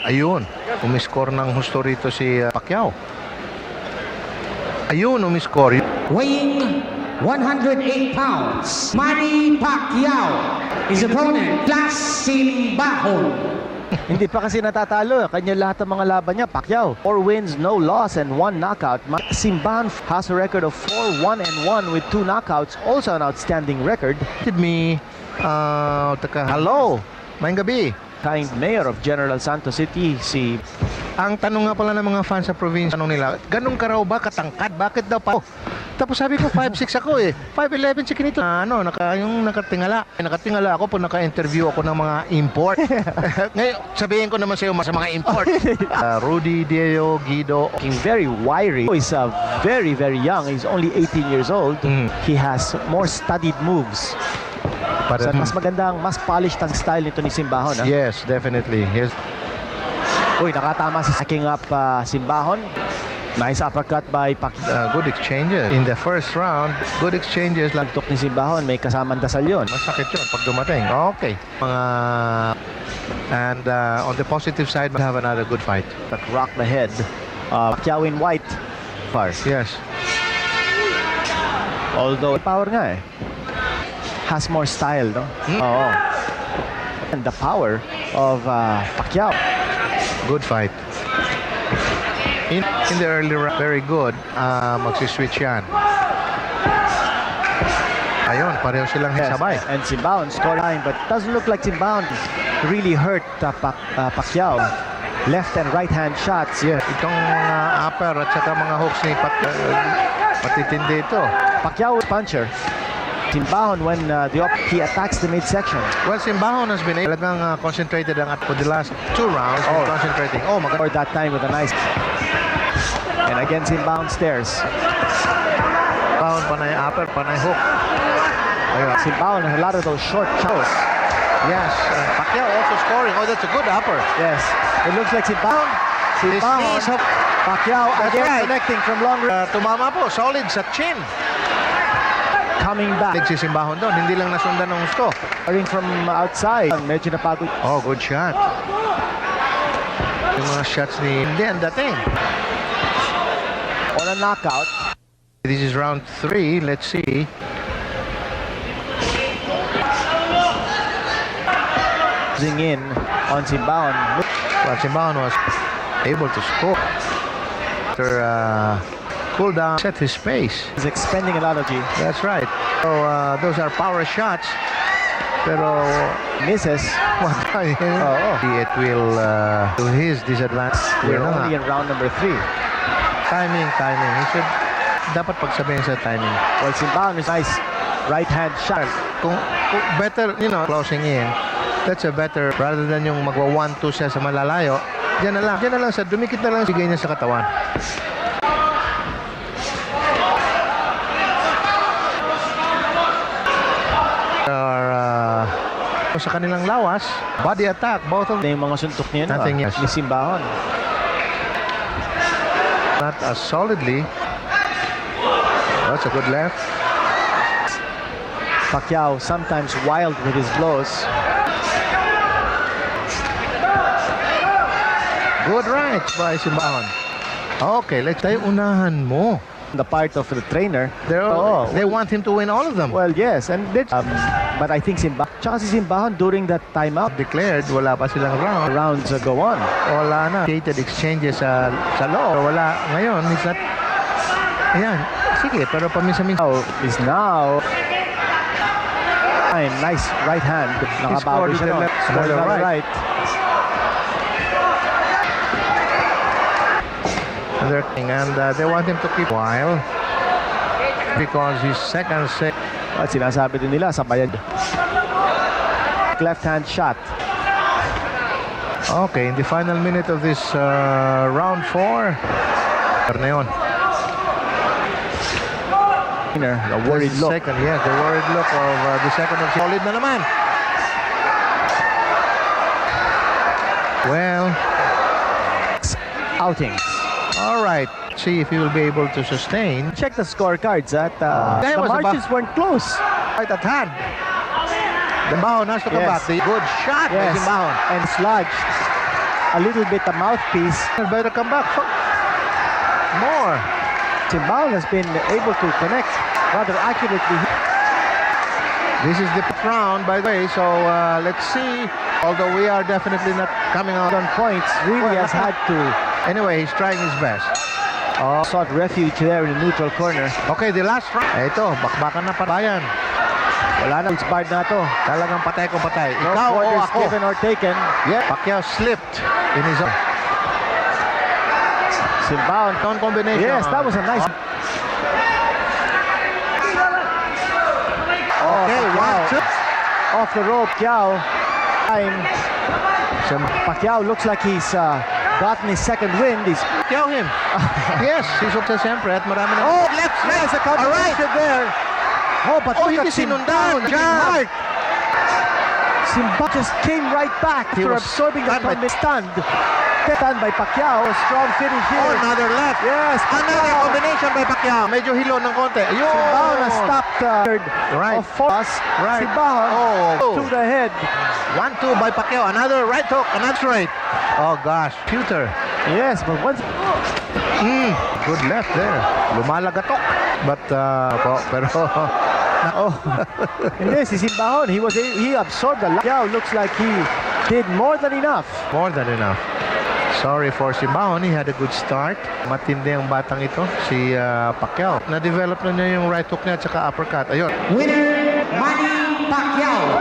Ayun, umiscore ng husto rito si Pacquiao. Ayun, umiscore. Weighing 108 pounds, Manny Pacquiao. His opponent, Simbahon. Hindi pa kasi natatalo. Kanya lahat ng mga laban niya. Pacquiao, 4 wins, no loss, and 1 knockout. Simbahon has a record of 4-1-1 with 2 knockouts. Also an outstanding record. Hello, mayang gabi. Kind mayor of General Santos City, si... Ang tanong nga pala ng mga fans sa probinsya, tanong nila, ganun ka raw ba katangkad? Bakit daw pa? Tapos sabi ko, 5'6 ako eh. 5'11 si Kinito. Yung nakatingala ako po, naka-interview ako ng mga import. Ngayon, sabihin ko naman sa iyo sa mga import. Rudy, Diego, Guido. Looking very wiry. He's very, very young. He's only 18 years old. He has more studied moves. So, mas magandang, mas polished ang style nito ni Simbahon. Yes, definitely. Yes. Uy, nakatama si stacking up Simbahon. Nice uppercut by Pacquiao. Good exchanges. In the first round, good exchanges. Lagtok ni Simbahon, may kasamang dasal yun. Masakit yun pag dumating. Okay. And on the positive side, we'll have another good fight. That rocked the head. Pacquiao in white. Yes. Although, power nga eh. Has more style, no? Oo. And the power of Pacquiao. Good fight. In the early round, very good. Magsiswitch yan. Ayun, pareho silang sabay. And Simbahon scoreline, but doesn't look like Simbahon really hurt Pacquiao. Left and right hand shots. Yeah, itong upper at saka mga hooks ni Pacquiao, matitindi ito. Pacquiao puncher. Simbahon when he attacks the midsection. Well, Simbahon has been talagang concentrated for the last 2 rounds. Concentrating. Oh, Or that time with a nice... And again, Simbahon stares. Simbahon, panay upper, panay hook. Ayun. Simbahon has a lot of those short chops. Yes, Pacquiao also scoring. Oh, that's a good upper. Yes, it looks like Simbahon. Pacquiao again connecting from long range. Tumama po, solid sa chin. Coming back. Si Simbahon doon, hindi lang nasundan ng gusto. Firing from outside. Medyo napagod. Oh, good shot. Yung mga shots ni hindi ang dating. On a knockout. This is round 3. Let's see. Closing in on Simbahon. Well, Simbahon was able to score. After cool down, set his pace. He's expending a lot of G. That's right. So those are power shots. Pero misses. It will to his disadvantage. We're only in round number 3. Timing. He should dapat pagsabihin sa timing. Well, Simbahon is nice right hand shot. Kung better, closing in. That's a better rather than yung magwa 1-2 siya sa malalayo. Diyan na lang sa dumikit na lang sigay niya sa katawan. Sa kanilang lawas, body attack, both of them. Yung mga suntok niya ni Simbahon. Not as solidly. That's a good left. Pacquiao sometimes wild with his blows. Good right by Simbahon. Okay, let's tayo unahan mo. The part of the trainer. They want him to win all of them. Well, yes, and but I think tsaka si Simbahon during that timeout declared wala pa silang rounds go on. Wala na. Created exchanges sa loob. Wala. Ngayon, it's not. Ayan. Sige, pero paminsan-minsan. Is now. Nice right hand. Nakabago siya. Scored the right. And they want him to keep a while because his second set. At sinasabi din nila sa bayad. Left hand shot. Okay, in the final minute of this round 4. Perneon. The worried look. Second, yes, the worried look of the second of solid na naman. Well, outings. All right. See if he will be able to sustain. Check the scorecards. The margins weren't close. Right at hand. Simbahon has to come back. The good shot by Simbahon. And sludge. a little bit the mouthpiece. Better come back. More. Simbahon has been able to connect rather accurately. This is the round, by the way, so let's see. Although we are definitely not coming out On points, really has had to Anyway, he's trying his best. sought refuge there in the neutral corner. Okay, the last round. Ito, bakbakan na patayan. Wala na, it's barred na to. Talagang patay kung patay. No Ikaw o quarters ako. given or taken. Yeah, Pacquiao slipped in his own. Simbahon. Combination. Yes, that was a nice. Okay, Pacquiao. 1, 2. Off the rope, Pacquiao. Time. Pacquiao looks like he's gotten his second wind. He's Pacquiao him. Yes, he's up to siyempre at marami na. Oh, left, there's a All right. combination there. Oh, but Oh, look hindi at Simbahon. sinundan. Jab. Simbahon just came right back He after was absorbing the stunned by- stunned. Stunned by Pacquiao. A strong finish Oh, here. another left. Yes, Another Pacquiao. combination by Pacquiao. Medyo hilo ng konti. Ayun. Simbahon has stopped Right. of force. Right. Simbahon Oh. to the head. 1-2 by Pacquiao. Another right hook. Another straight. Oh gosh. Pewter. Yes, but once Good left there. Lumalagatok. But, pero, oh, hindi si Simbahon, he absorbed the Pacquiao. Looks like he did more than enough. more than enough. Sorry for Simbahon. He had a good start. Matindi ang batang ito, si Pacquiao. Na-develop na niya yung right hook niya at saka uppercut. Ayun. Winner, Manny Pacquiao.